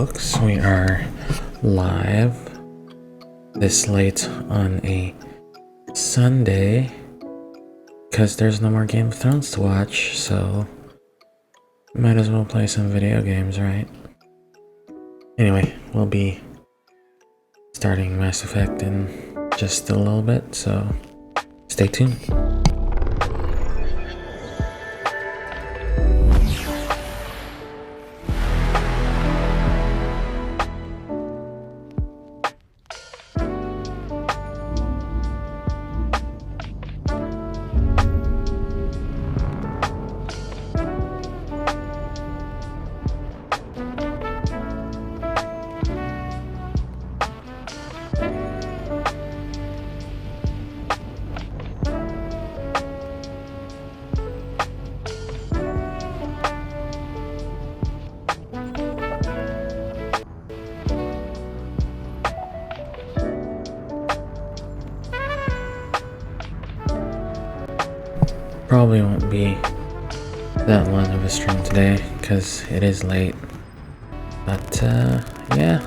folks, we are live this late on a Sunday because there's no more Game of Thrones to watch, so might as well play some video games, right? Anyway, we'll be starting Mass Effect in just a little bit, so stay tuned. Probably won't be that long of a stream today because it is late, but yeah.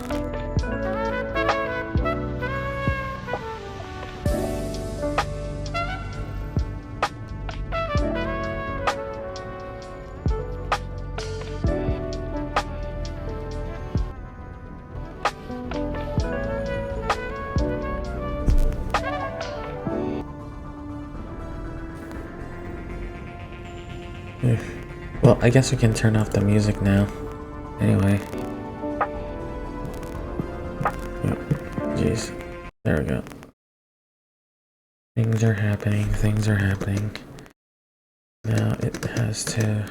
Well, I guess we can turn off the music now. Anyway. Jeez. There we go. Things are happening. Things are happening. Now it has to...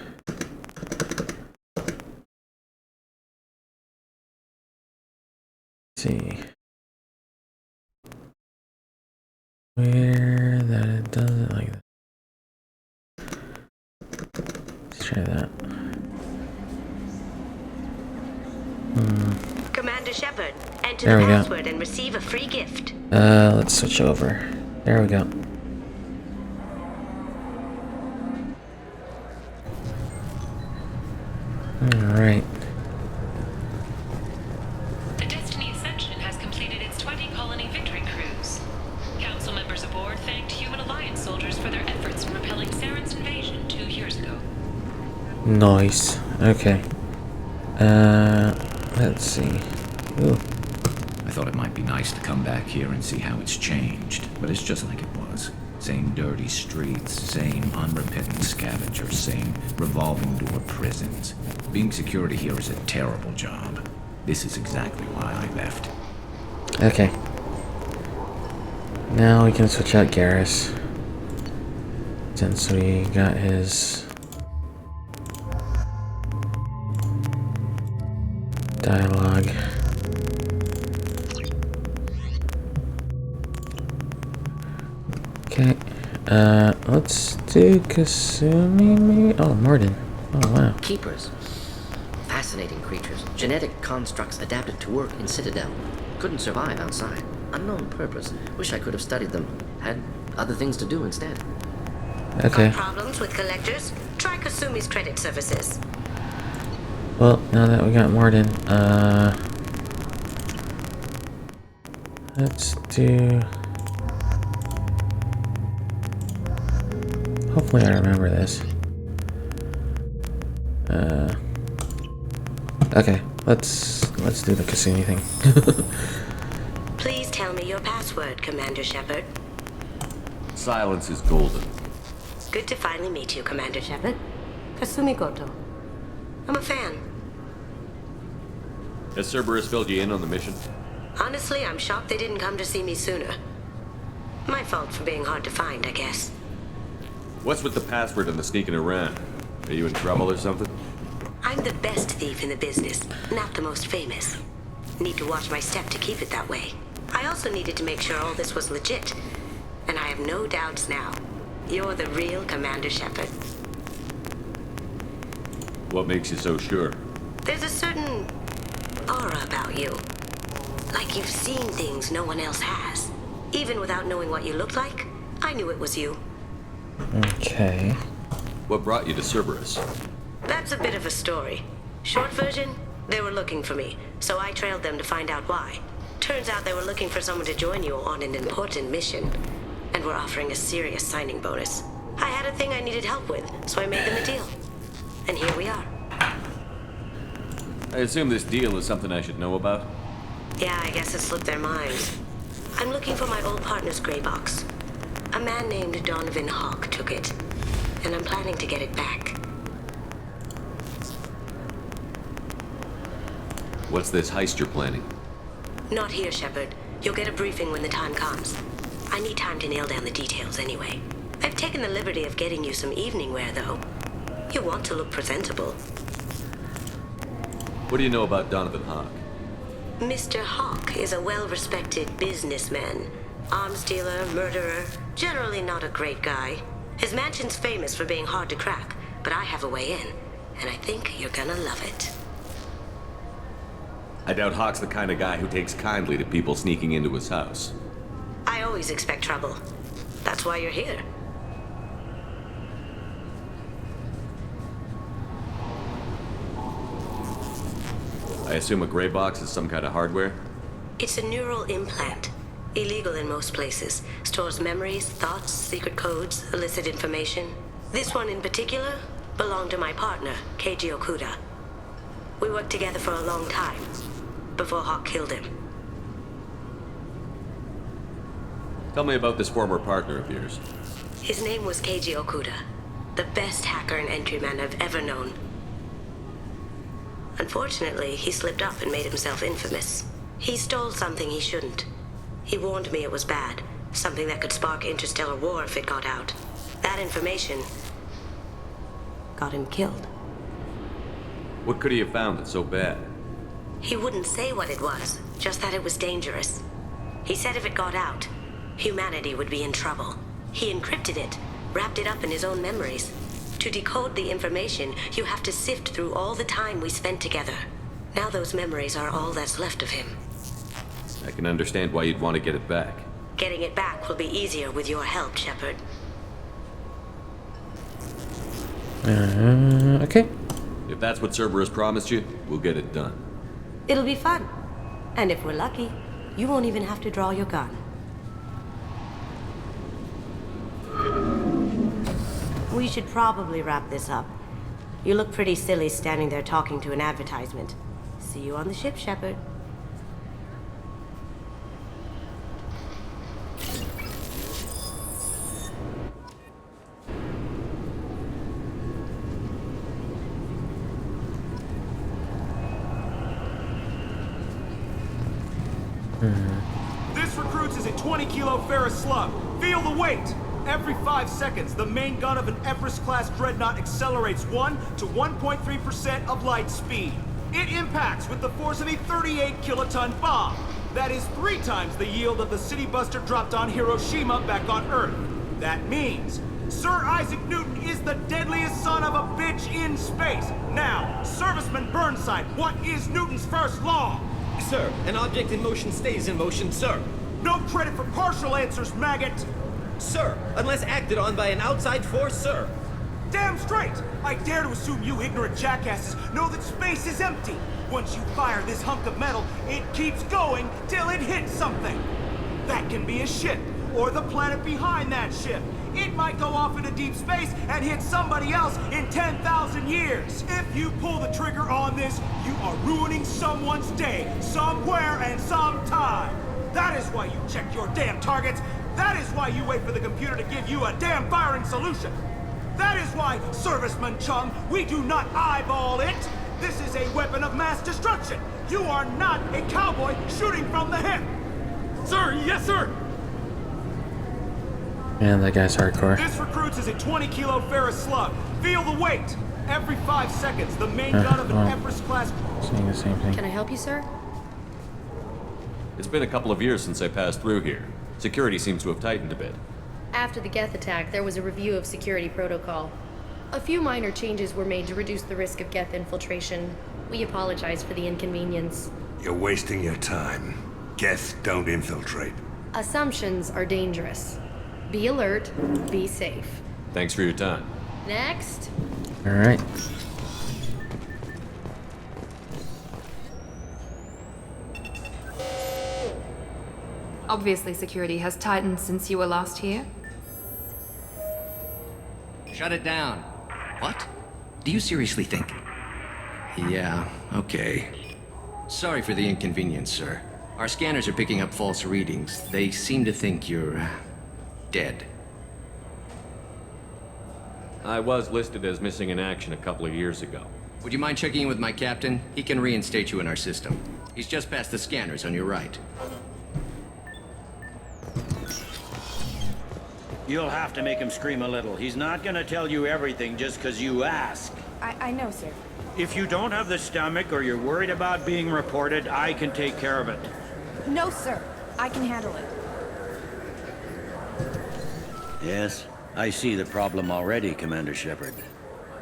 see. Where that it does it like that. Try that. Commander Shepard, enter the password and receive a free gift. Let's switch over. There we go. Alright. The Destiny Ascension has completed its 20-colony victory cruise. Council members aboard thanked Human Alliance soldiers for their efforts in repelling Saren's invasion 2 years ago. Nice. Okay. Let's see. Ooh. I thought it might be nice to come back here and see how it's changed, but it's just like it was. Same dirty streets, same unrepentant scavengers, same revolving door prisons. Being security here is a terrible job. This is exactly why I left. Okay. Now we can switch out Garrus. Since we got his dialogue. Okay, let's do Kasumi maybe? Oh, Mordin. Oh, wow. Keepers. Fascinating creatures. Genetic constructs adapted to work in Citadel. Couldn't survive outside. Unknown purpose. Wish I could have studied them. Had other things to do instead. Okay. Got problems with collectors? Try Kasumi's credit services. Well, now that we got Mordin, let's do... hopefully I remember this. Okay, let's do the Kasumi thing. Please tell me your password, Commander Shepard. Silence is golden. Good to finally meet you, Commander Shepard. Kasumi Goto. I'm a fan. Has Cerberus filled you in on the mission? Honestly, I'm shocked they didn't come to see me sooner. My fault for being hard to find, I guess. What's with the password and the sneaking around? Are you in trouble or something? I'm the best thief in the business, not the most famous. Need to watch my step to keep it that way. I also needed to make sure all this was legit. And I have no doubts now. You're the real Commander Shepard. What makes you so sure? There's a certain aura about you. Like you've seen things no one else has. Even without knowing what you looked like, I knew it was you. Okay. What brought you to Cerberus? That's a bit of a story. Short version, They were looking for me, so I trailed them to find out why. Turns out they were looking for someone to join you on an important mission, and were offering a serious signing bonus. I had a thing I needed help with, so I made them a deal. And here we are. I assume this deal is something I should know about? Yeah, I guess it slipped their minds. I'm looking for my old partner's gray box. A man named Donovan Hawk took it, and I'm planning to get it back. What's this heist you're planning? Not here, Shepard. You'll get a briefing when the time comes. I need time to nail down the details anyway. I've taken the liberty of getting you some evening wear, though. You want to look presentable. What do you know about Donovan Hawk? Mr. Hawk is a well-respected businessman. Arms dealer, murderer, generally not a great guy. His mansion's famous for being hard to crack, but I have a way in, and I think you're gonna love it. I doubt Hawk's the kind of guy who takes kindly to people sneaking into his house. I always expect trouble. That's why you're here. I assume a gray box is some kind of hardware? It's a neural implant. Illegal in most places. Stores memories, thoughts, secret codes, illicit information. This one in particular belonged to my partner, Keiji Okuda. We worked together for a long time, before Hawk killed him. Tell me about this former partner of yours. His name was Keiji Okuda, the best hacker and entryman I've ever known. Unfortunately, he slipped up and made himself infamous. He stole something he shouldn't. He warned me it was bad, something that could spark interstellar war if it got out. That information got him killed. What could he have found that's so bad? He wouldn't say what it was, just that it was dangerous. He said if it got out, humanity would be in trouble. He encrypted it, wrapped it up in his own memories. To decode the information, you have to sift through all the time we spent together. Now those memories are all that's left of him. I can understand why you'd want to get it back. Getting it back will be easier with your help, Shepard. Okay. If that's what Cerberus promised you, we'll get it done. It'll be fun. And if we're lucky, you won't even have to draw your gun. We should probably wrap this up. You look pretty silly standing there talking to an advertisement. See you on the ship, Shepard. This recruits is a 20-kilo ferrous slug. Feel the weight! Every 5 seconds, the main gun of an Everest-class dreadnought accelerates 1 to 1.3% of light speed. It impacts with the force of a 38-kiloton bomb. That is 3 times the yield of the city buster dropped on Hiroshima back on Earth. That means Sir Isaac Newton is the deadliest son of a bitch in space. Now, Serviceman Burnside, what is Newton's first law? Sir, an object in motion stays in motion, sir. No credit for partial answers, maggot! Sir, unless acted on by an outside force, sir. Damn straight! I dare to assume you ignorant jackasses know that space is empty. Once you fire this hunk of metal, it keeps going till it hits something. That can be a ship, or the planet behind that ship. It might go off into deep space and hit somebody else in 10,000 years. If you pull the trigger on this, you are ruining someone's day, somewhere and sometime. That is why you check your damn targets. That is why you wait for the computer to give you a damn firing solution. That is why, Serviceman Chung, we do not eyeball it. This is a weapon of mass destruction. You are not a cowboy shooting from the hip. Sir, yes, sir. Man, that guy's hardcore. This recruits is a 20-kilo ferrous slug. Feel the weight. Every 5 seconds, the main gun of an Everest-class... Saying the same thing. Can I help you, sir? It's been a couple of years since I passed through here. Security seems to have tightened a bit. After the Geth attack, there was a review of security protocol. A few minor changes were made to reduce the risk of Geth infiltration. We apologize for the inconvenience. You're wasting your time. Geth don't infiltrate. Assumptions are dangerous. Be alert, be safe. Thanks for your time. Next. Alright. Obviously, security has tightened since you were last here. Shut it down. What? Do you seriously think? Yeah, okay. Sorry for the inconvenience, sir. Our scanners are picking up false readings. They seem to think you're dead. I was listed as missing in action a couple of years ago. Would you mind checking in with my captain? He can reinstate you in our system. He's just past the scanners on your right. You'll have to make him scream a little. He's not gonna tell you everything just 'cause you ask. I know, sir. If you don't have the stomach or you're worried about being reported, I can take care of it. No, sir. I can handle it. Yes, I see the problem already, Commander Shepard.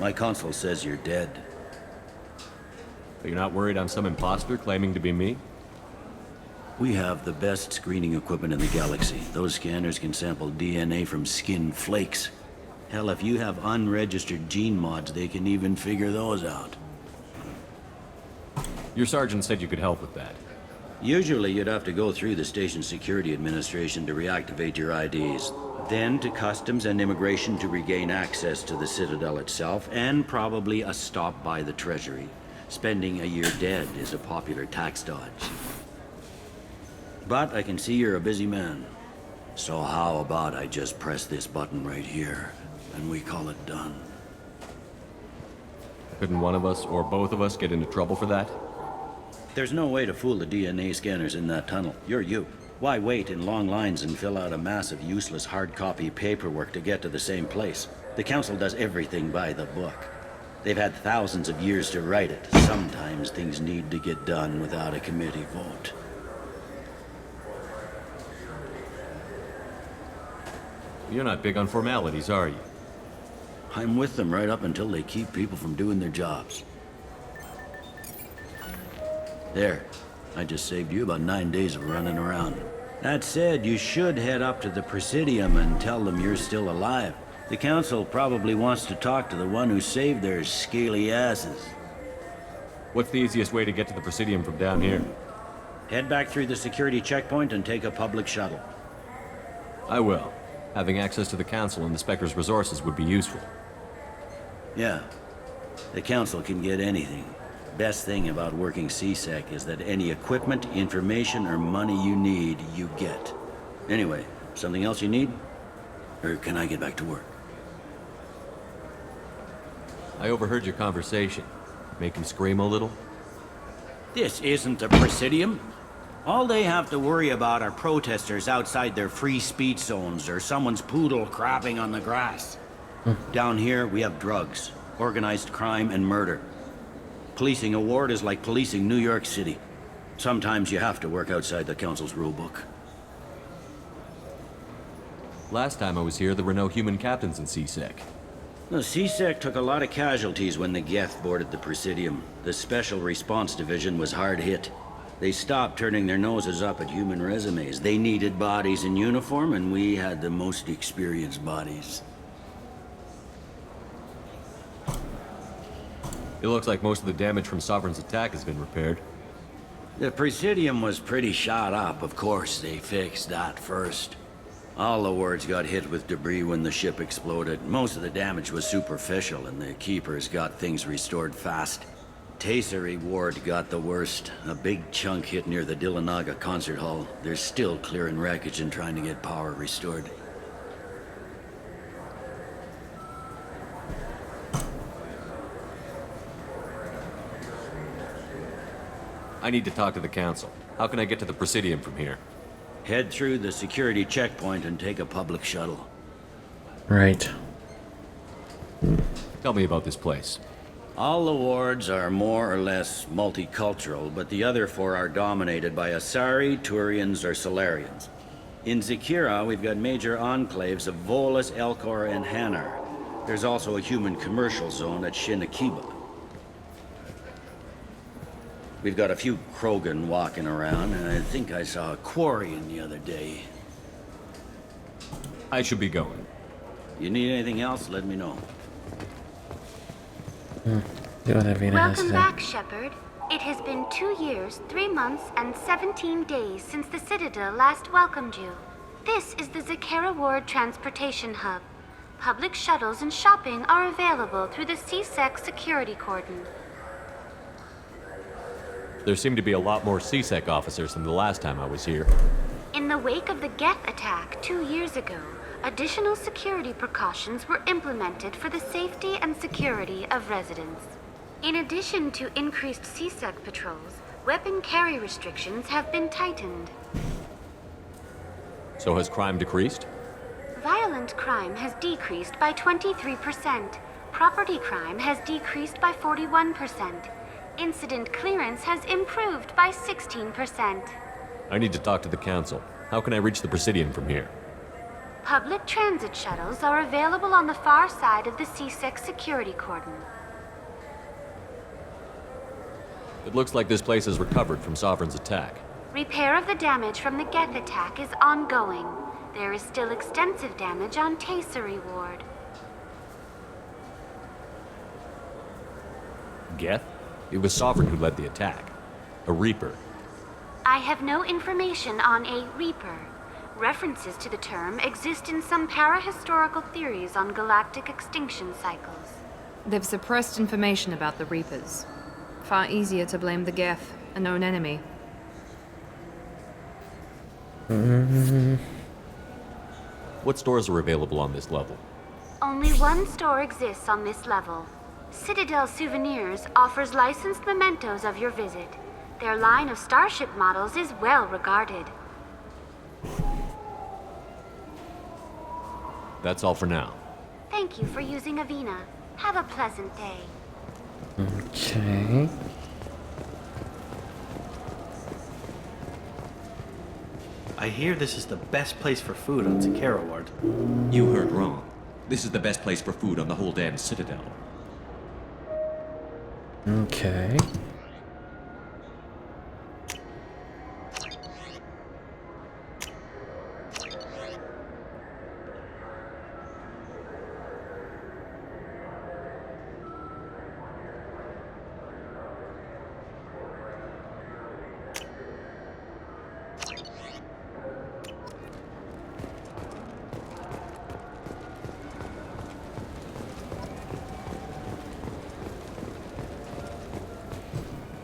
My console says you're dead. But you're not worried I'm some imposter claiming to be me? We have the best screening equipment in the galaxy. Those scanners can sample DNA from skin flakes. Hell, if you have unregistered gene mods, they can even figure those out. Your sergeant said you could help with that. Usually you'd have to go through the station security administration to reactivate your IDs. Then to customs and immigration to regain access to the Citadel itself, and probably a stop by the Treasury. Spending a year dead is a popular tax dodge. But I can see you're a busy man. So how about I just press this button right here, and we call it done? Couldn't one of us, or both of us, get into trouble for that? There's no way to fool the DNA scanners in that tunnel. You're you. Why wait in long lines and fill out a massive useless hard copy paperwork to get to the same place? The Council does everything by the book. They've had thousands of years to write it. Sometimes things need to get done without a committee vote. You're not big on formalities, are you? I'm with them right up until they keep people from doing their jobs. There. I just saved you about 9 days of running around. That said, you should head up to the Presidium and tell them you're still alive. The Council probably wants to talk to the one who saved their scaly asses. What's the easiest way to get to the Presidium from down here? Head back through the security checkpoint and take a public shuttle. I will. Having access to the Council and the Spectre's resources would be useful. Yeah. The Council can get anything. Best thing about working C-Sec is that any equipment, information, or money you need, you get. Anyway, something else you need? Or can I get back to work? I overheard your conversation. Make him scream a little? This isn't a Presidium. All they have to worry about are protesters outside their free speech zones or someone's poodle crapping on the grass. Down here, we have drugs, organized crime, and murder. Policing a ward is like policing New York City. Sometimes you have to work outside the Council's rulebook. Last time I was here, there were no human captains in C-Sec. The C-Sec took a lot of casualties when the Geth boarded the Presidium. The Special Response Division was hard hit. They stopped turning their noses up at human resumes. They needed bodies in uniform, and we had the most experienced bodies. It looks like most of the damage from Sovereign's attack has been repaired. The Presidium was pretty shot up, of course. They fixed that first. All the wards got hit with debris when the ship exploded. Most of the damage was superficial, and the Keepers got things restored fast. Tasery Ward got the worst. A big chunk hit near the Dillanaga concert hall. They're still clearing wreckage and trying to get power restored. I need to talk to the Council. How can I get to the Presidium from here? Head through the security checkpoint and take a public shuttle. Right. Tell me about this place. All the wards are more or less multicultural, but the other four are dominated by Asari, Turians, or Solarians. In Zakira, we've got major enclaves of Volus, Elcor, and Hanar. There's also a human commercial zone at Shinakiba. We've got a few Krogan walking around, and I think I saw a Quarian the other day. I should be going. You need anything else, let me know. Do whatever you Welcome back, Shepard. It has been 2 years, 3 months, and 17 days since the Citadel last welcomed you. This is the Zakera Ward Transportation Hub. Public shuttles and shopping are available through the CSEC security cordon. There seem to be a lot more CSEC officers than the last time I was here. In the wake of the Geth attack 2 years ago, additional security precautions were implemented for the safety and security of residents. In addition to increased CSEC patrols, weapon carry restrictions have been tightened. So has crime decreased? Violent crime has decreased by 23%. Property crime has decreased by 41%. Incident clearance has improved by 16%. I need to talk to the council. How can I reach the Presidium from here? Public transit shuttles are available on the far side of the CSEC security cordon. It looks like this place has recovered from Sovereign's attack. Repair of the damage from the Geth attack is ongoing. There is still extensive damage on Tasery Ward. Geth? It was Sovereign who led the attack. A Reaper. I have no information on a Reaper. References to the term exist in some parahistorical theories on galactic extinction cycles. They've suppressed information about the Reapers. Far easier to blame the Geth, a known enemy. What stores are available on this level? Only one store exists on this level. Citadel Souvenirs offers licensed mementos of your visit. Their line of starship models is well regarded. That's all for now. Thank you for using Avina. Have a pleasant day. Okay. I hear this is the best place for food on Zakera Ward. You heard wrong. This is the best place for food on the whole damn Citadel. Okay.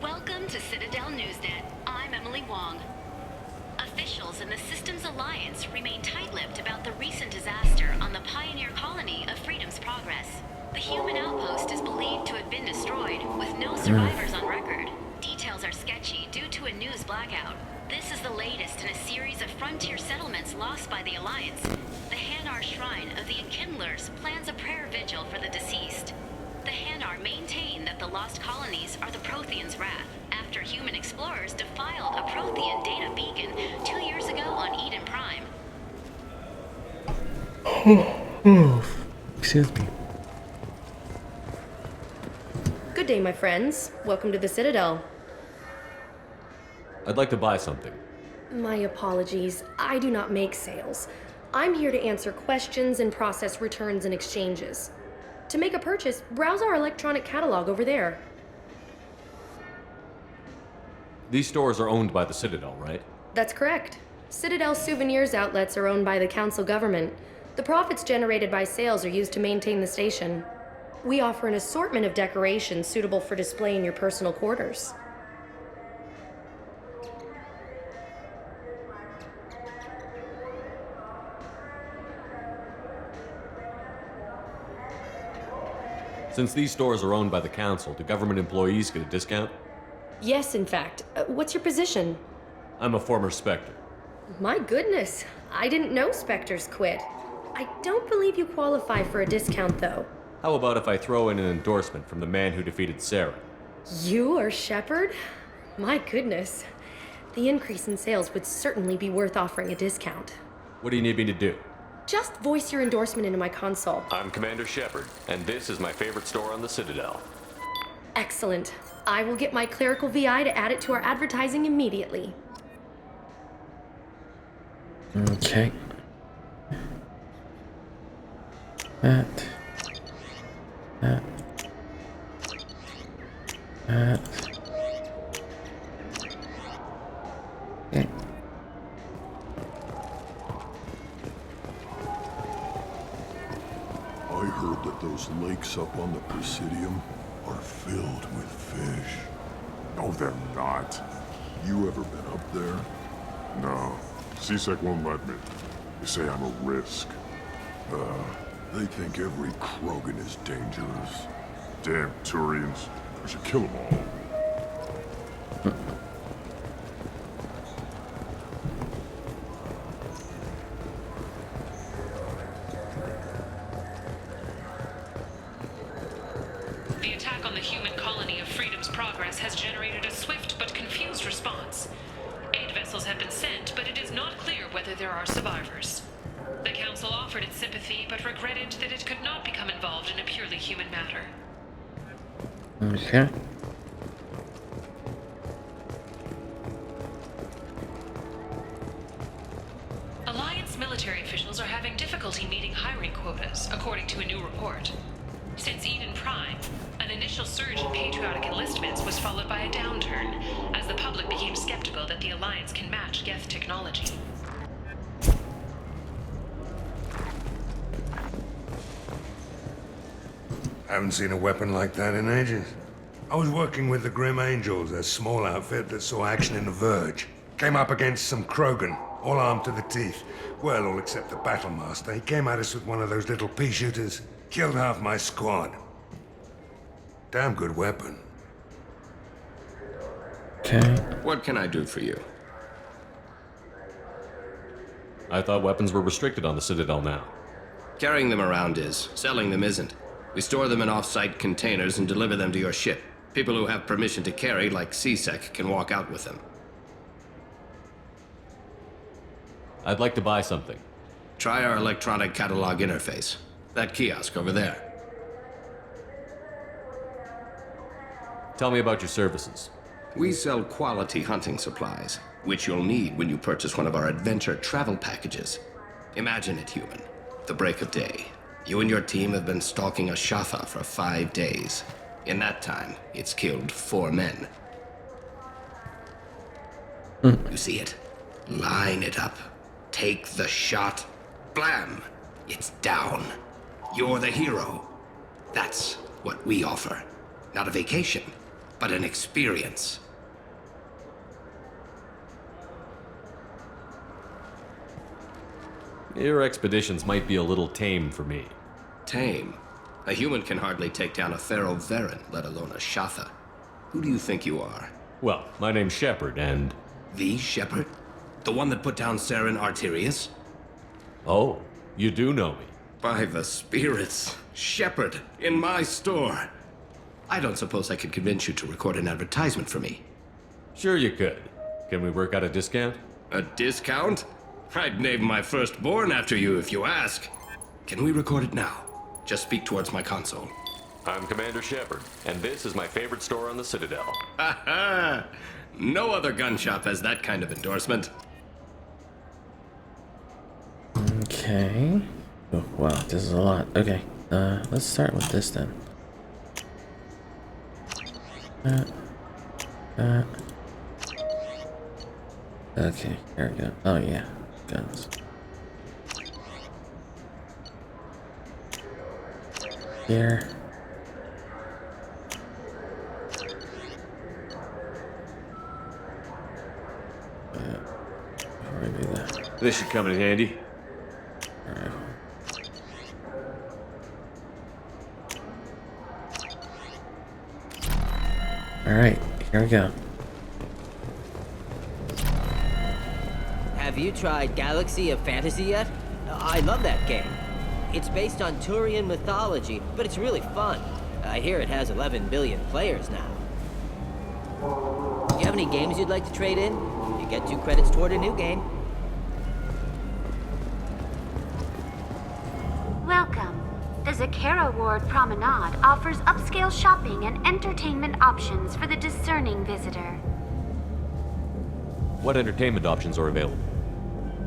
Welcome to Citadel Newsnet. I'm Emily Wong. Officials in the Systems Alliance remain tight-lipped about the recent disaster on the pioneer colony of Freedom's Progress. The human outpost is believed to have been destroyed, with no survivors on record. Details are sketchy due to a news blackout. This is the latest in a series of frontier settlements lost by the Alliance. The Hanar Shrine of the Enkindlers plans a prayer vigil for the deceased. The Hanar maintain that the lost colonies are the Protheans' wrath, after human explorers defiled a Prothean data beacon 2 years ago on Eden Prime. Excuse me. Good day, my friends. Welcome to the Citadel. I'd like to buy something. My apologies. I do not make sales. I'm here to answer questions and process returns and exchanges. To make a purchase, browse our electronic catalog over there. These stores are owned by the Citadel, right? That's correct. Citadel Souvenirs outlets are owned by the Council government. The profits generated by sales are used to maintain the station. We offer an assortment of decorations suitable for display in your personal quarters. Since these stores are owned by the Council, do government employees get a discount? Yes, in fact. What's your position? I'm a former Spectre. My goodness, I didn't know Spectres quit. I don't believe you qualify for a discount, though. How about if I throw in an endorsement from the man who defeated Sarah? You are Shepard? My goodness. The increase in sales would certainly be worth offering a discount. What do you need me to do? Just voice your endorsement into my console. I'm Commander Shepard, and this is my favorite store on the Citadel. Excellent. I will get my clerical VI to add it to our advertising immediately. Okay. That. Okay. I heard that those lakes up on the Presidium are filled with fish. No, they're not. You ever been up there? No. CSEC won't let me. They say I'm a risk. They think every Krogan is dangerous. Damn Turians. I should kill them all. The attack on the human colony of Freedom's Progress has generated a swift but confused response. 8 vessels have been sent, but it is not clear whether there are survivors. The Council offered its sympathy, but regretted that it could not become involved in a purely human matter. Okay. Alliance military officials are having difficulty meeting hiring quotas, according to a new report. Since Eden Prime, an initial surge in patriotic enlistments was followed by a downturn, as the public became skeptical that the Alliance can match Geth technology. Haven't seen a weapon like that in ages. I was working with the Grim Angels, a small outfit that saw action in the Verge. Came up against some Krogan, all armed to the teeth. Well, all except the Battlemaster. He came at us with one of those little pea shooters. Killed half my squad. Damn good weapon. Okay. What can I do for you? I thought weapons were restricted on the Citadel now. Carrying them around is. Selling them isn't. We store them in off-site containers and deliver them to your ship. People who have permission to carry, like CSEC, can walk out with them. I'd like to buy something. Try our electronic catalog interface. That kiosk over there. Tell me about your services. We sell quality hunting supplies, which you'll need when you purchase one of our adventure travel packages. Imagine it, human. The break of day. You and your team have been stalking a Shatha for 5 days. In that time, it's killed 4 men. You see it? Line it up. Take the shot. Blam! It's down. You're the hero. That's what we offer. Not a vacation, but an experience. Your expeditions might be a little tame for me. Tame? A human can hardly take down a Pharaoh Varen, let alone a Shatha. Who do you think you are? Well, my name's Shepard, and... The Shepard? The one that put down Saren Arterius? Oh, you do know me. By the spirits. Shepard, in my store. I don't suppose I could convince you to record an advertisement for me. Sure you could. Can we work out a discount? A discount? I'd name my firstborn after you if you ask. Can we record it now? Just speak towards my console. I'm Commander Shepard, and this is my favorite store on the Citadel. Ha ha! No other gun shop has that kind of endorsement. Okay. Oh, wow, this is a lot. Okay, let's start with this then. Okay, here we go. Oh yeah, guns. Here. Before I do that. This should come in handy. Alright. Alright, here we go. Have you tried Galaxy of Fantasy yet? I love that game. It's based on Turian mythology, but it's really fun. I hear it has 11 billion players now. You have any games you'd like to trade in? You get 2 credits toward a new game. Welcome. The Zakera Ward Promenade offers upscale shopping and entertainment options for the discerning visitor. What entertainment options are available?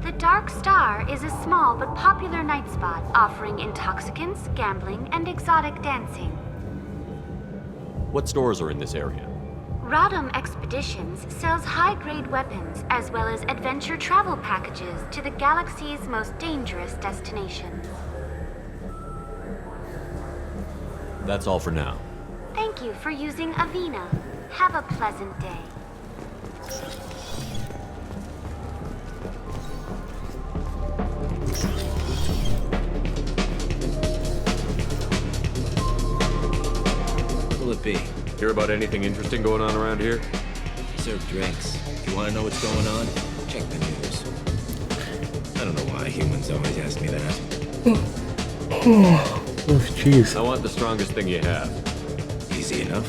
The Dark Star is a small but popular night spot offering intoxicants, gambling, and exotic dancing. What stores are in this area? Rodham Expeditions sells high-grade weapons as well as adventure travel packages to the galaxy's most dangerous destinations. That's all for now. Thank you for using Avina. Have a pleasant day. Will it be? Hear about anything interesting going on around here? Serve drinks. If you want to know what's going on, check the news. I don't know why humans always ask me that. Oh, jeez. I want the strongest thing you have. Easy enough.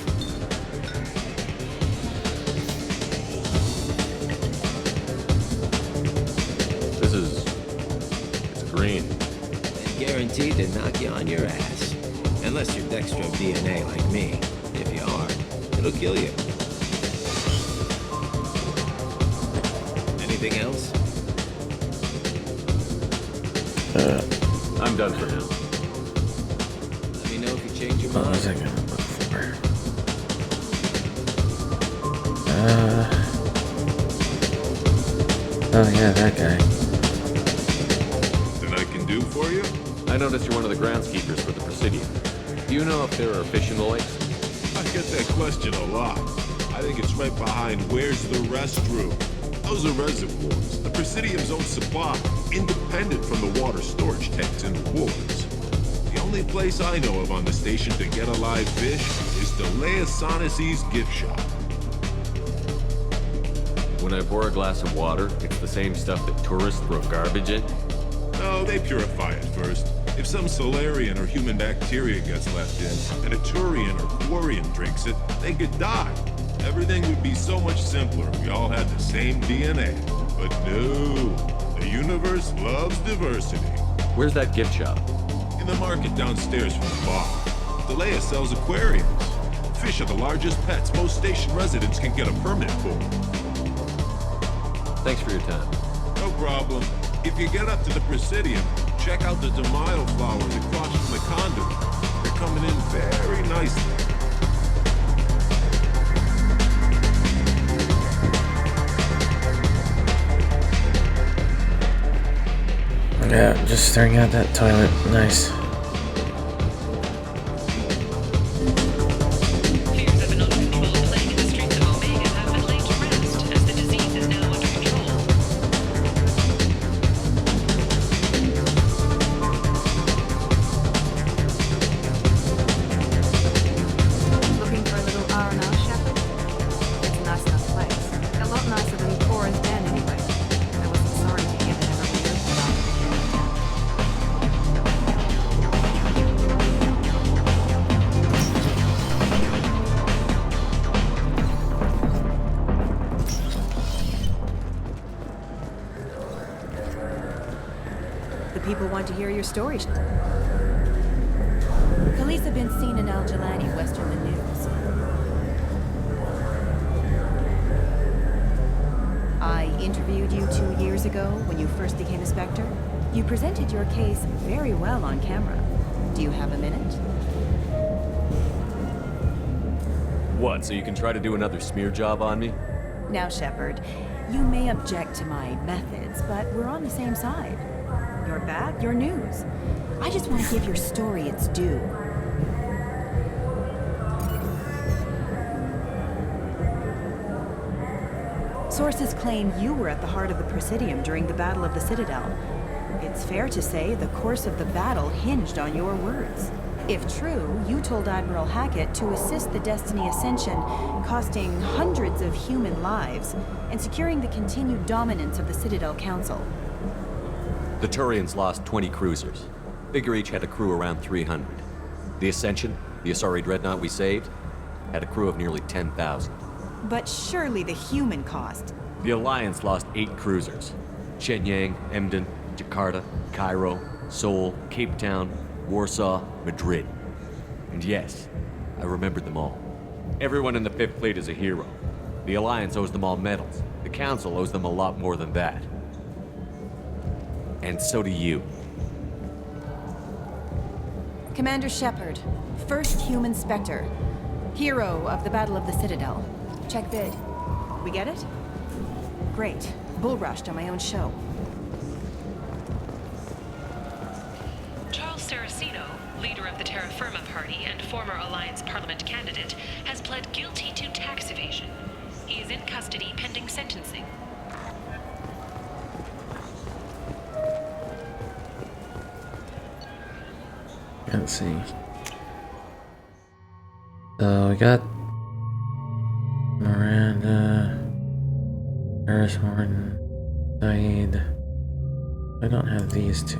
It's green. And guaranteed to knock you on your ass. Unless you're Dextro DNA like me. If you are, it'll kill you. Anything else? I'm done for now. Let me know if you change your What mind. was I gonna look for? Oh yeah, that guy. That I can do for you? I noticed you're one of the groundskeepers for the Presidium. Do you know if there are fish in the lakes? I get that question a lot. I think it's right behind where's the restroom. Those are reservoirs, the Presidium's own supply, independent from the water storage tanks in the wards. The only place I know of on the station to get a live fish is the Leia Sonasy's gift shop. When I pour a glass of water, it's the same stuff that tourists throw garbage in? No, they purify it first. If some Solarian or human bacteria gets left in, and a Turian or Quarian drinks it, they could die. Everything would be so much simpler if we all had the same DNA. But no, the universe loves diversity. Where's that gift shop? In the market downstairs from the bar. Delea sells aquariums. Fish are the largest pets most station residents can get a permit for. Thanks for your time. No problem. If you get up to the Presidium, check out the DeMaio flowers across from the conduit. They're coming in very nicely. Yeah, just staring at that toilet. Nice. Fears of an uncontrolled plague in the streets of Omega have been laid to rest, as the disease is now under control. Looking for a little R&R, Shepard? It's a nice enough place. A lot nicer than Cora's Den, anyway. I wasn't sorry to hear that everyone knows about it. The people want to hear your story. Police have been seen in Al Jelani, western the news. I interviewed you 2 years ago when you first became a Spectre. You presented your case very well on camera. Do you have a minute? What, so you can try to do another smear job on me? Now, Shepard, you may object to my methods, but we're on the same side. You're back, you're news. I just want to give your story its due. Sources claim you were at the heart of the Presidium during the Battle of the Citadel. It's fair to say the course of the battle hinged on your words. If true, you told Admiral Hackett to assist the Destiny Ascension, costing hundreds of human lives, and securing the continued dominance of the Citadel Council. The Turians lost 20 cruisers. Figure each had a crew around 300. The Ascension, the Asari dreadnought we saved, had a crew of nearly 10,000. But surely the human cost. The Alliance lost 8 cruisers. Shenyang, Emden, Jakarta, Cairo, Seoul, Cape Town, Warsaw, Madrid. And yes, I remembered them all. Everyone in the Fifth Fleet is a hero. The Alliance owes them all medals. The Council owes them a lot more than that. And so do you. Commander Shepard, first human Spectre, hero of the Battle of the Citadel. Check vid. We get it? Great. Bull rushed on my own show. Charles Saraceno, leader of the Terra Firma Party and former Alliance Parliament candidate, has pled guilty to tax evasion. He is in custody pending sentencing. Let's see. So we got Miranda, Harris Morton, Saeed. I don't have these two.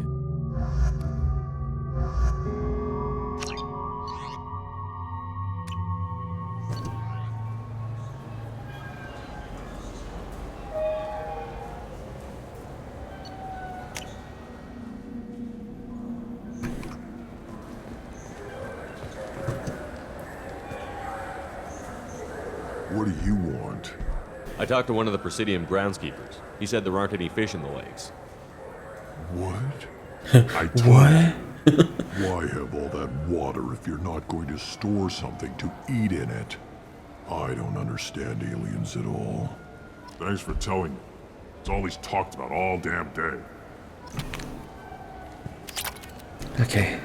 What do you want? I talked to one of the Presidium groundskeepers. He said there aren't any fish in the lakes. What? I What? Why have all that water if you're not going to store something to eat in it? I don't understand aliens at all. Thanks for telling me. It's all he's talked about all damn day. Okay.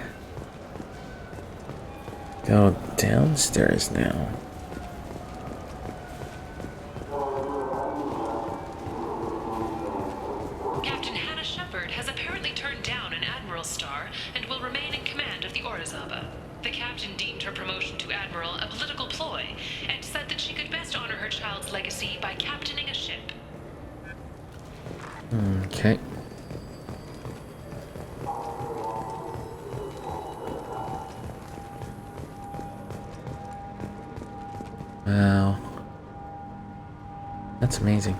Go downstairs now. Captain Hannah Shepard has apparently turned down an Admiral's star and will remain in command of the Orizaba. The captain deemed her promotion to Admiral a political ploy and said that she could best honor her child's legacy by captaining a ship. Okay. Wow. That's amazing.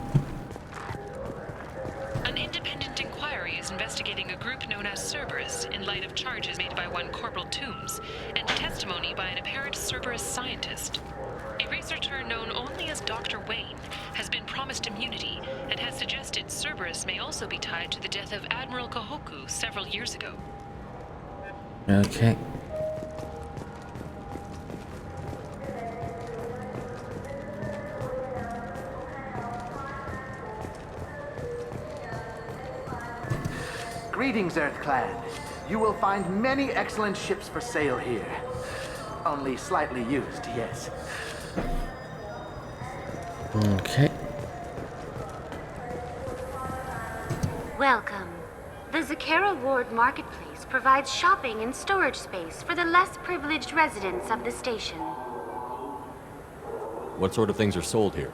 An independent inquiry is investigating a group known as Cerberus in light of charges made by one Corporal Toombs and testimony by an apparent Cerberus scientist. A researcher known only as Dr. Wayne has been promised immunity and has suggested Cerberus may also be tied to the death of Admiral Kahoku several years ago. Okay. Greetings, EarthClan. You will find many excellent ships for sale here. Only slightly used, yes. Okay. Welcome. The Zakera Ward Marketplace provides shopping and storage space for the less privileged residents of the station. What sort of things are sold here?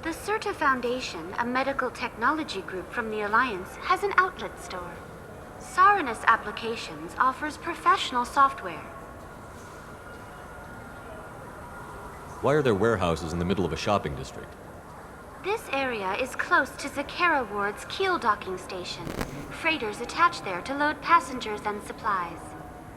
The Certa Foundation, a medical technology group from the Alliance, has an outlet store. Saranus Applications offers professional software. Why are there warehouses in the middle of a shopping district? This area is close to Zakera Ward's Keel docking station. Freighters attach there to load passengers and supplies.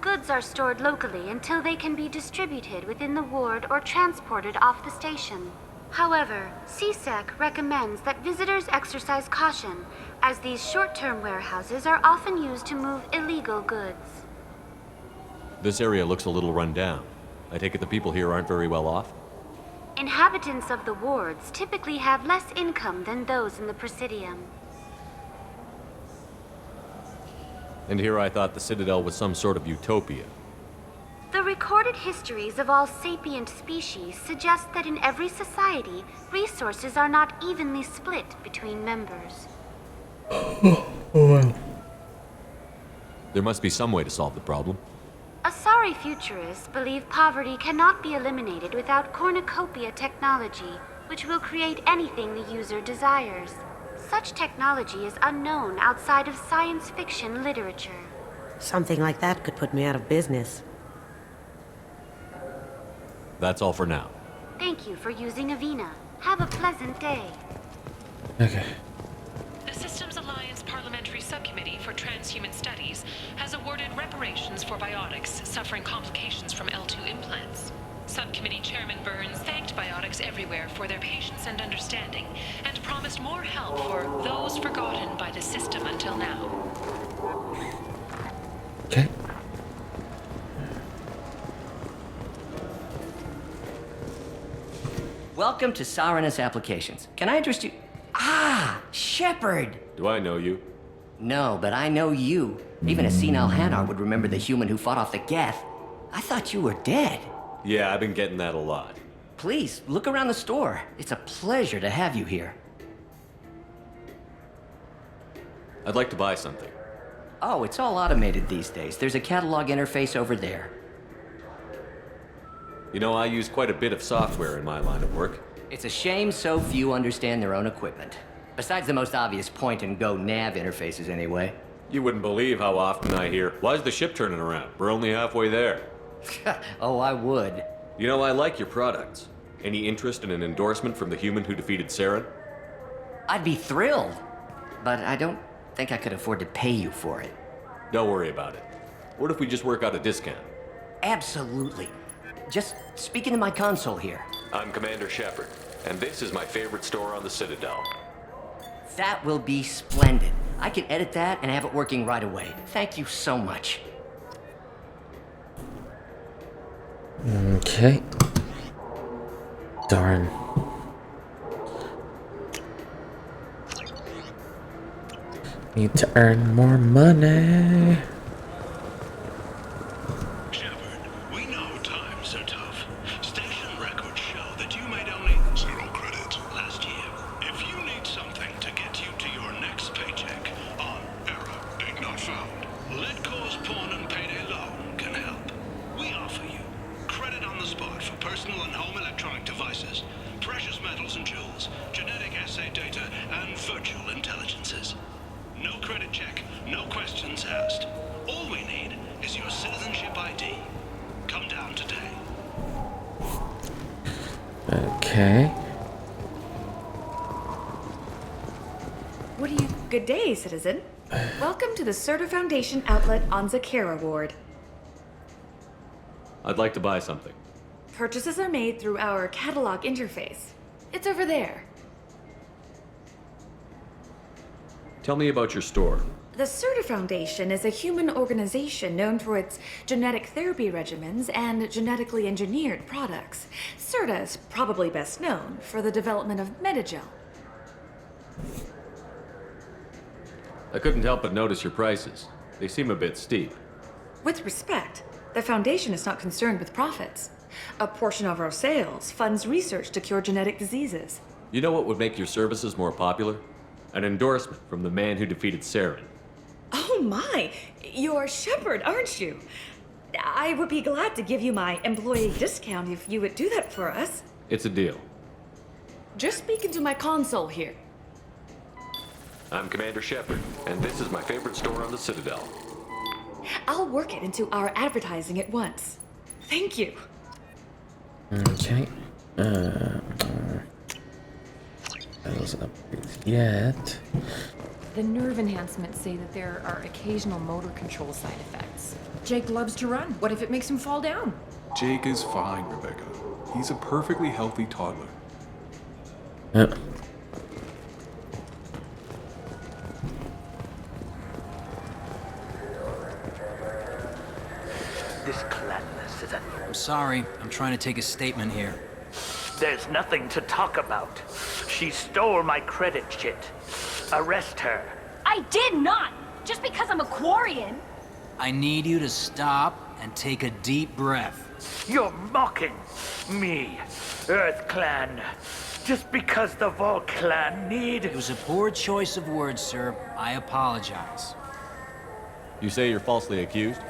Goods are stored locally until they can be distributed within the ward or transported off the station. However, CSEC recommends that visitors exercise caution, as these short-term warehouses are often used to move illegal goods. This area looks a little run down. I take it the people here aren't very well off? Inhabitants of the wards typically have less income than those in the Presidium. And here I thought the Citadel was some sort of utopia. The recorded histories of all sapient species suggest that in every society, resources are not evenly split between members. There must be some way to solve the problem. Asari futurists believe poverty cannot be eliminated without cornucopia technology, which will create anything the user desires. Such technology is unknown outside of science fiction literature. Something like that could put me out of business. That's all for now. Thank you for using Avina. Have a pleasant day. Okay. The Systems Alliance Parliamentary Subcommittee for Transhuman Studies has awarded reparations for biotics suffering complications from L2 implants. Subcommittee Chairman Burns thanked biotics everywhere for their patience and understanding, and promised more help for those forgotten by the system until now. Okay. Welcome to Sarenus Applications. Can I interest you? Ah, Shepard! Do I know you? No, but I know you. Even a senile Hanar would remember the human who fought off the Geth. I thought you were dead. Yeah, I've been getting that a lot. Please, look around the store. It's a pleasure to have you here. I'd like to buy something. Oh, it's all automated these days. There's a catalog interface over there. You know, I use quite a bit of software in my line of work. It's a shame so few understand their own equipment. Besides the most obvious point-and-go nav interfaces, anyway. You wouldn't believe how often I hear, "Why's the ship turning around? We're only halfway there." Oh, I would. You know, I like your products. Any interest in an endorsement from the human who defeated Saren? I'd be thrilled. But I don't think I could afford to pay you for it. Don't worry about it. What if we just work out a discount? Absolutely. Just speak into my console here. I'm Commander Shepard, and this is my favorite store on the Citadel. That will be splendid. I can edit that and have it working right away. Thank you so much. Okay. Darn. Need to earn more money. Shepard, we know times are tough. Station records show that you made only 0 credits last year. If you need something to get you to your next paycheck on error, date not found, Lead Cause Pawn and Payday Loan can help. We offer you credit on the spot for personal and home electronic devices, precious metals and jewels, genetic assay data, and virtual intelligences. No credit check, no questions asked. All we need is your citizenship ID. Come down today. Okay. What do you... Good day, citizen. Welcome to the Serta Foundation outlet on Zakera Ward. I'd like to buy something. Purchases are made through our catalog interface. It's over there. Tell me about your store. The Serta Foundation is a human organization known for its genetic therapy regimens and genetically engineered products. Serta is probably best known for the development of Metagel. I couldn't help but notice your prices. They seem a bit steep. With respect, the Foundation is not concerned with profits. A portion of our sales funds research to cure genetic diseases. You know what would make your services more popular? An endorsement from the man who defeated Saren. Oh my! You're Shepard, aren't you? I would be glad to give you my employee discount if you would do that for us. It's a deal. Just speak into my console here. I'm Commander Shepard, and this is my favorite store on the Citadel. I'll work it into our advertising at once. Thank you. Okay. Those upgrades yet. The nerve enhancements say that there are occasional motor control side effects. Jake loves to run. What if it makes him fall down? Jake is fine, Rebecca. He's a perfectly healthy toddler. This cladness is a... I'm sorry. I'm trying to take a statement here. There's nothing to talk about. She stole my credit chit. Arrest her. I did not! Just because I'm a Quarian! I need you to stop and take a deep breath. You're mocking me, Earth Clan. Just because the Vol Clan need... It was a poor choice of words, sir. I apologize. You say you're falsely accused?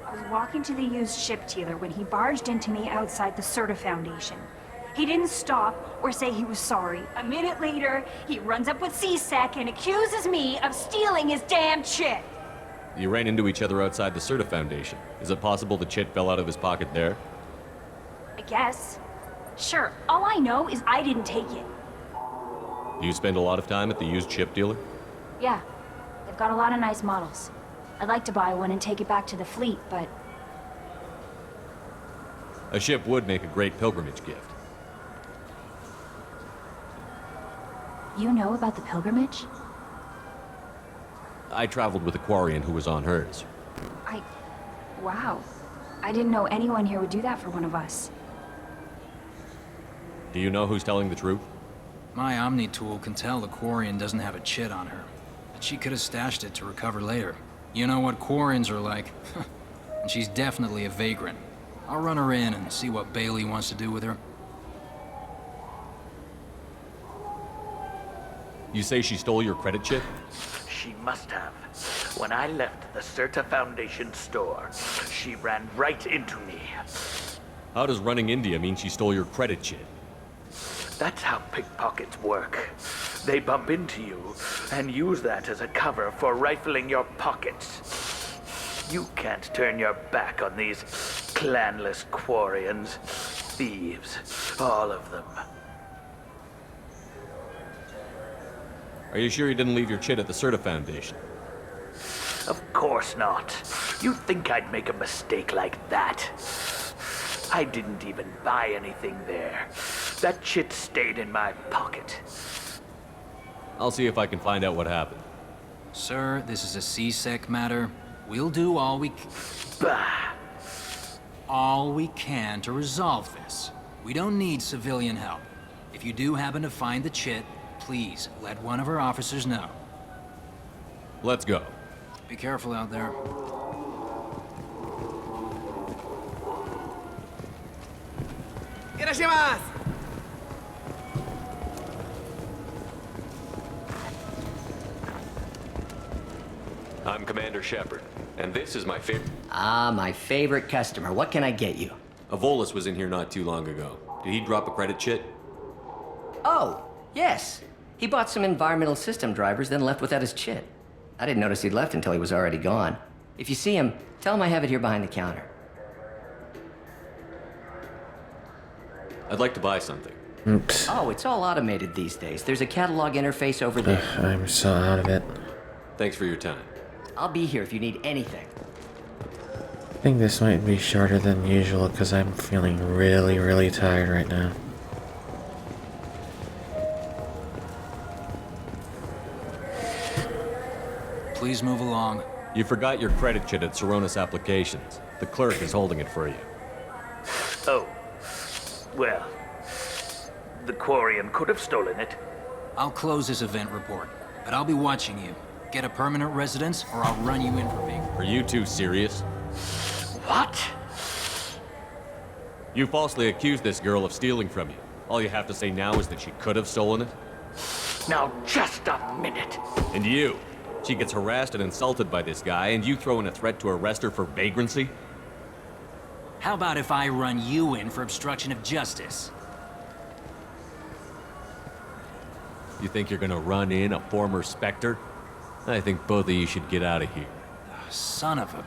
I was walking to the used ship dealer when he barged into me outside the Serta Foundation. He didn't stop or say he was sorry. A minute later, he runs up with C-Sec and accuses me of stealing his damn chit. You ran into each other outside the Serta Foundation. Is it possible the chit fell out of his pocket there? I guess. Sure, all I know is I didn't take it. Do you spend a lot of time at the used ship dealer? Yeah, they've got a lot of nice models. I'd like to buy one and take it back to the fleet, but... A ship would make a great pilgrimage gift. You know about the pilgrimage? I traveled with a Quarian who was on hers. Wow. I didn't know anyone here would do that for one of us. Do you know who's telling the truth? My Omni tool can tell the Quarian doesn't have a chit on her, but she could have stashed it to recover later. You know what Quarians are like. And she's definitely a vagrant. I'll run her in and see what Bailey wants to do with her. You say she stole your credit chip? She must have. When I left the Certa Foundation store, she ran right into me. How does running into you mean she stole your credit chip? That's how pickpockets work. They bump into you and use that as a cover for rifling your pockets. You can't turn your back on these clanless Quarians. Thieves, all of them. Are you sure you didn't leave your chit at the Certa Foundation? Of course not. You think I'd make a mistake like that? I didn't even buy anything there. That chit stayed in my pocket. I'll see if I can find out what happened. Sir, this is a C-Sec matter. We'll do all we can to resolve this. We don't need civilian help. If you do happen to find the chit, please let one of our officers know. Let's go. Be careful out there. I'm Commander Shepard, and this is my favorite... Ah, my favorite customer. What can I get you? Avolis was in here not too long ago. Did he drop a credit chit? Oh, yes. He bought some environmental system drivers, then left without his chit. I didn't notice he'd left until he was already gone. If you see him, tell him I have it here behind the counter. I'd like to buy something. Oops. Oh, it's all automated these days. There's a catalog interface over there. I'm so out of it. Thanks for your time. I'll be here if you need anything. I think this might be shorter than usual because I'm feeling really tired right now. Please move along. You forgot your credit chit at Saronis Applications. The clerk is holding it for you. Oh. Well, the Quarian could have stolen it. I'll close this event report, but I'll be watching you. Get a permanent residence, or I'll run you in for being... Are you two serious? What? You falsely accused this girl of stealing from you. All you have to say now is that she could have stolen it? Now, just a minute. And you? She gets harassed and insulted by this guy, and you throw in a threat to arrest her for vagrancy? How about if I run you in for obstruction of justice? You think you're gonna run in a former Spectre? I think both of you should get out of here. Son of a...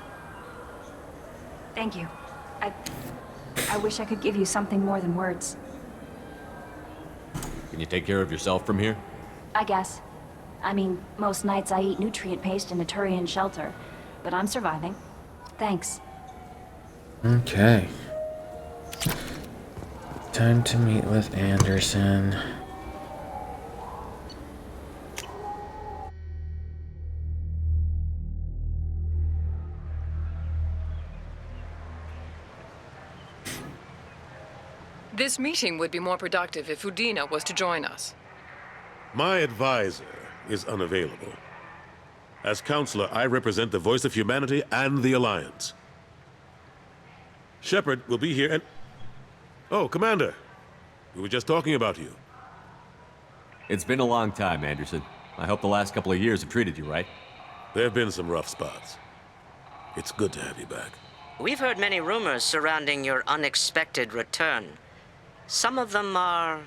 Thank you. I wish I could give you something more than words. Can you take care of yourself from here? I guess. I mean, most nights I eat nutrient paste in a Turian shelter, but I'm surviving. Thanks. Okay. Time to meet with Anderson. This meeting would be more productive if Udina was to join us. My advisor is unavailable. As counselor, I represent the voice of humanity and the Alliance. Shepard will be here and... Oh, Commander. We were just talking about you. It's been a long time, Anderson. I hope the last couple of years have treated you right. There have been some rough spots. It's good to have you back. We've heard many rumors surrounding your unexpected return. Some of them are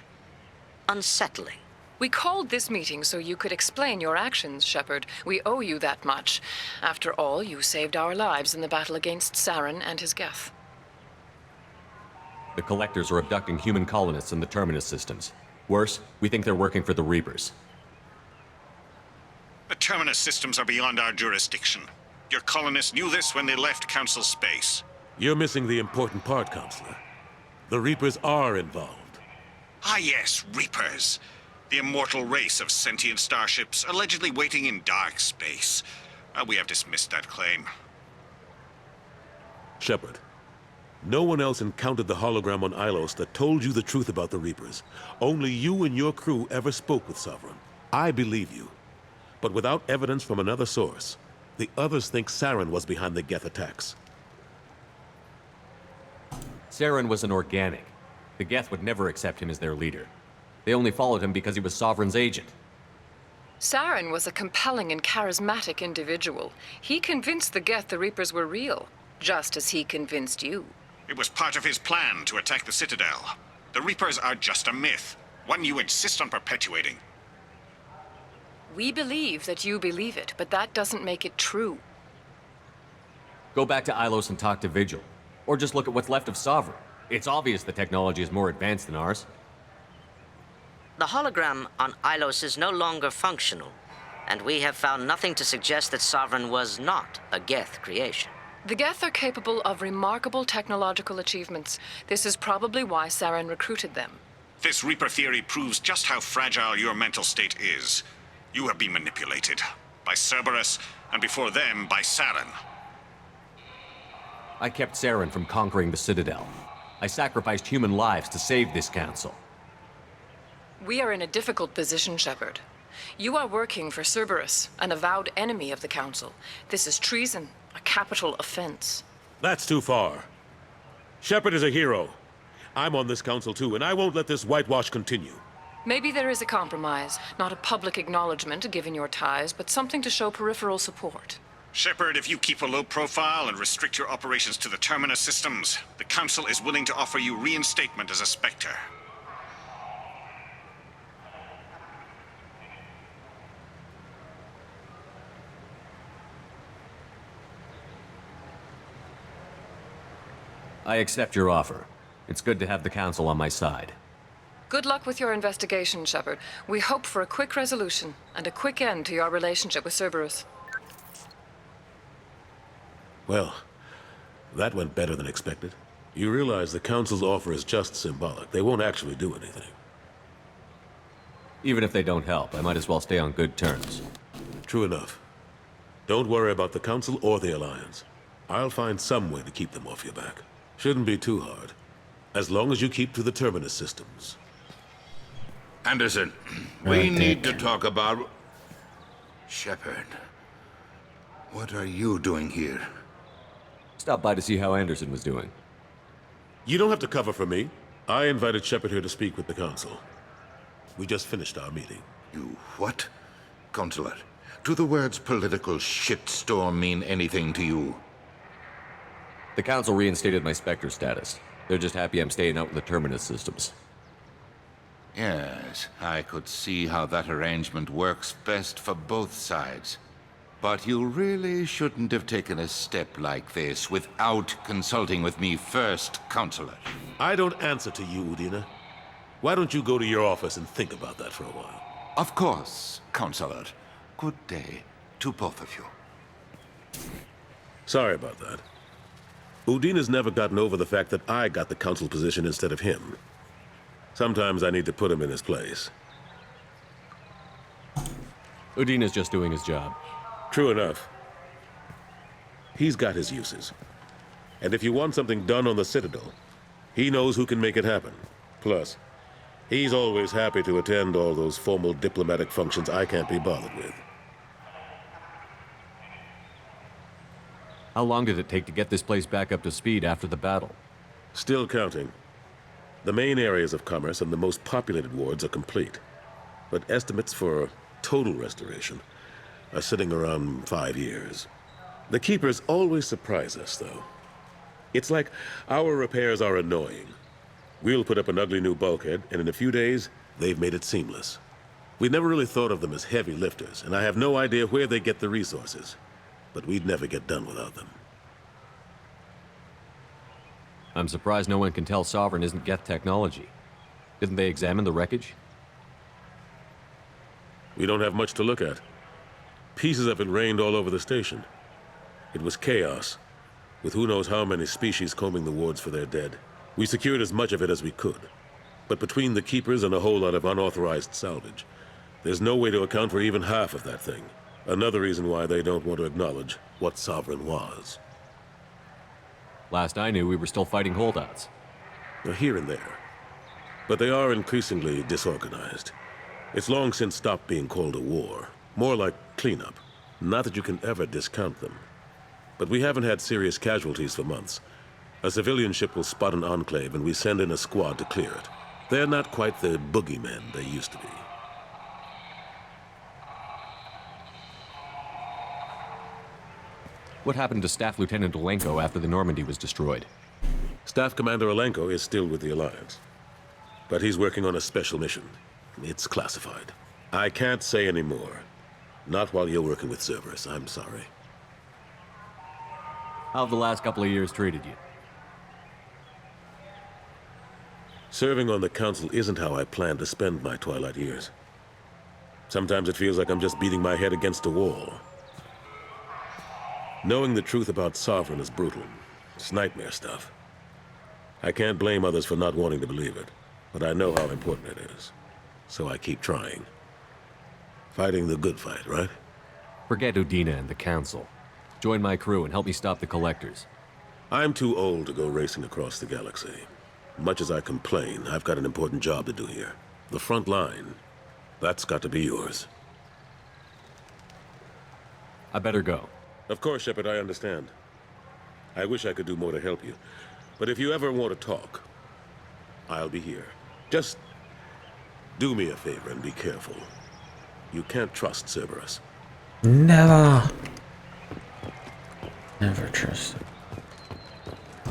unsettling. We called this meeting so you could explain your actions, Shepard. We owe you that much. After all, you saved our lives in the battle against Saren and his Geth. The Collectors are abducting human colonists in the Terminus systems. Worse, we think they're working for the Reapers. The Terminus systems are beyond our jurisdiction. Your colonists knew this when they left Council space. You're missing the important part, Counselor. The Reapers are involved. Ah yes, Reapers. The immortal race of sentient starships allegedly waiting in dark space. We have dismissed that claim. Shepard, No one else encountered the hologram on Ilos that told you the truth about the Reapers. Only you and your crew ever spoke with Sovereign. I believe you. But without evidence from another source, the others think Saren was behind the Geth attacks. Saren was an organic. The Geth would never accept him as their leader. They only followed him because he was Sovereign's agent. Saren was a compelling and charismatic individual. He convinced the Geth the Reapers were real, just as he convinced you. It was part of his plan to attack the Citadel. The Reapers are just a myth, one you insist on perpetuating. We believe that you believe it, but that doesn't make it true. Go back to Ilos and talk to Vigil. Or just look at what's left of Sovereign. It's obvious the technology is more advanced than ours. The hologram on Ilos is no longer functional, and we have found nothing to suggest that Sovereign was not a Geth creation. The Geth are capable of remarkable technological achievements. This is probably why Saren recruited them. This Reaper theory proves just how fragile your mental state is. You have been manipulated. By Cerberus, and before them, by Saren. I kept Saren from conquering the Citadel. I sacrificed human lives to save this council. We are in a difficult position, Shepard. You are working for Cerberus, an avowed enemy of the Council. This is treason, a capital offense. That's too far. Shepard is a hero. I'm on this council too, and I won't let this whitewash continue. Maybe there is a compromise, not a public acknowledgement given your ties, but something to show peripheral support. Shepard, if you keep a low profile and restrict your operations to the Terminus systems, the Council is willing to offer you reinstatement as a Spectre. I accept your offer. It's good to have the Council on my side. Good luck with your investigation, Shepard. We hope for a quick resolution and a quick end to your relationship with Cerberus. Well, that went better than expected. You realize the Council's offer is just symbolic. They won't actually do anything. Even if they don't help, I might as well stay on good terms. True enough. Don't worry about the Council or the Alliance. I'll find some way to keep them off your back. Shouldn't be too hard. As long as you keep to the Terminus systems. Anderson, we need to talk about... Shepard. What are you doing here? Stopped by to see how Anderson was doing. You don't have to cover for me. I invited Shepard here to speak with the Council. We just finished our meeting. You what? Consular, do the words political shitstorm mean anything to you? The Council reinstated my Spectre status. They're just happy I'm staying out in the Terminus systems. Yes, I could see how that arrangement works best for both sides. But you really shouldn't have taken a step like this without consulting with me first, Counselor. I don't answer to you, Udina. Why don't you go to your office and think about that for a while? Of course, Counselor. Good day to both of you. Sorry about that. Udina's never gotten over the fact that I got the Council position instead of him. Sometimes I need to put him in his place. Udina's just doing his job. True enough. He's got his uses. And if you want something done on the Citadel, he knows who can make it happen. Plus, he's always happy to attend all those formal diplomatic functions I can't be bothered with. How long did it take to get this place back up to speed after the battle? Still counting. The main areas of commerce and the most populated wards are complete. But estimates for total restoration are sitting around 5 years. The Keepers always surprise us, though. It's like our repairs are annoying. We'll put up an ugly new bulkhead, and in a few days, they've made it seamless. We never really thought of them as heavy lifters, and I have no idea where they get the resources. But we'd never get done without them. I'm surprised no one can tell Sovereign isn't Geth technology. Didn't they examine the wreckage? We don't have much to look at. Pieces of it rained all over the station. It was chaos, with who knows how many species combing the wards for their dead. We secured as much of it as we could. But between the Keepers and a whole lot of unauthorized salvage, there's no way to account for even half of that thing. Another reason why they don't want to acknowledge what Sovereign was. Last I knew, we were still fighting holdouts. Here and there. But they are increasingly disorganized. It's long since stopped being called a war. More like cleanup. Not that you can ever discount them. But we haven't had serious casualties for months. A civilian ship will spot an enclave and we send in a squad to clear it. They're not quite the boogeymen they used to be. What happened to Staff Lieutenant Olenko after the Normandy was destroyed? Staff Commander Olenko is still with the Alliance. But he's working on a special mission. It's classified. I can't say any more. Not while you're working with Cerberus, I'm sorry. How have the last couple of years treated you? Serving on the Council isn't how I plan to spend my twilight years. Sometimes it feels like I'm just beating my head against a wall. Knowing the truth about Sovereign is brutal. It's nightmare stuff. I can't blame others for not wanting to believe it, but I know how important it is. So I keep trying. Fighting the good fight, right? Forget Udina and the Council. Join my crew and help me stop the Collectors. I'm too old to go racing across the galaxy. Much as I complain, I've got an important job to do here. The front line. That's got to be yours. I better go. Of course, Shepard, I understand. I wish I could do more to help you. But if you ever want to talk, I'll be here. Just do me a favor and be careful. You can't trust Cerberus. Never. Never trust.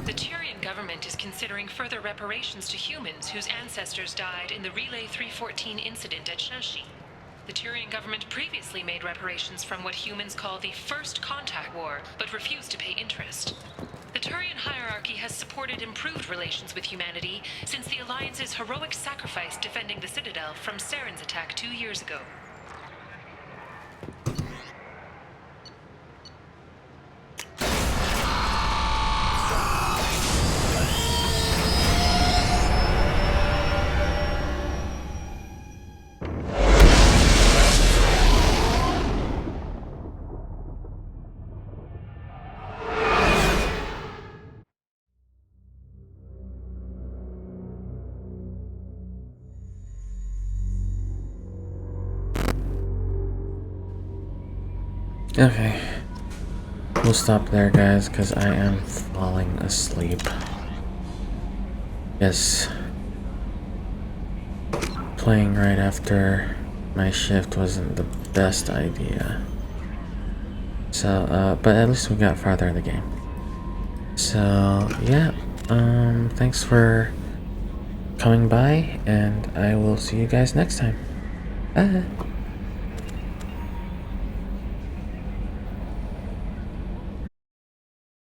The Turian government is considering further reparations to humans whose ancestors died in the Relay 314 incident at Shashi. The Turian government previously made reparations from what humans call the First Contact War, but refused to pay interest. The Turian hierarchy has supported improved relations with humanity since the Alliance's heroic sacrifice defending the Citadel from Saren's attack 2 years ago. Okay. We'll stop there, guys, because I am falling asleep. Yes. Playing right after my shift wasn't the best idea. So, but at least we got farther in the game. So, yeah. Thanks for coming by, and I will see you guys next time. Bye.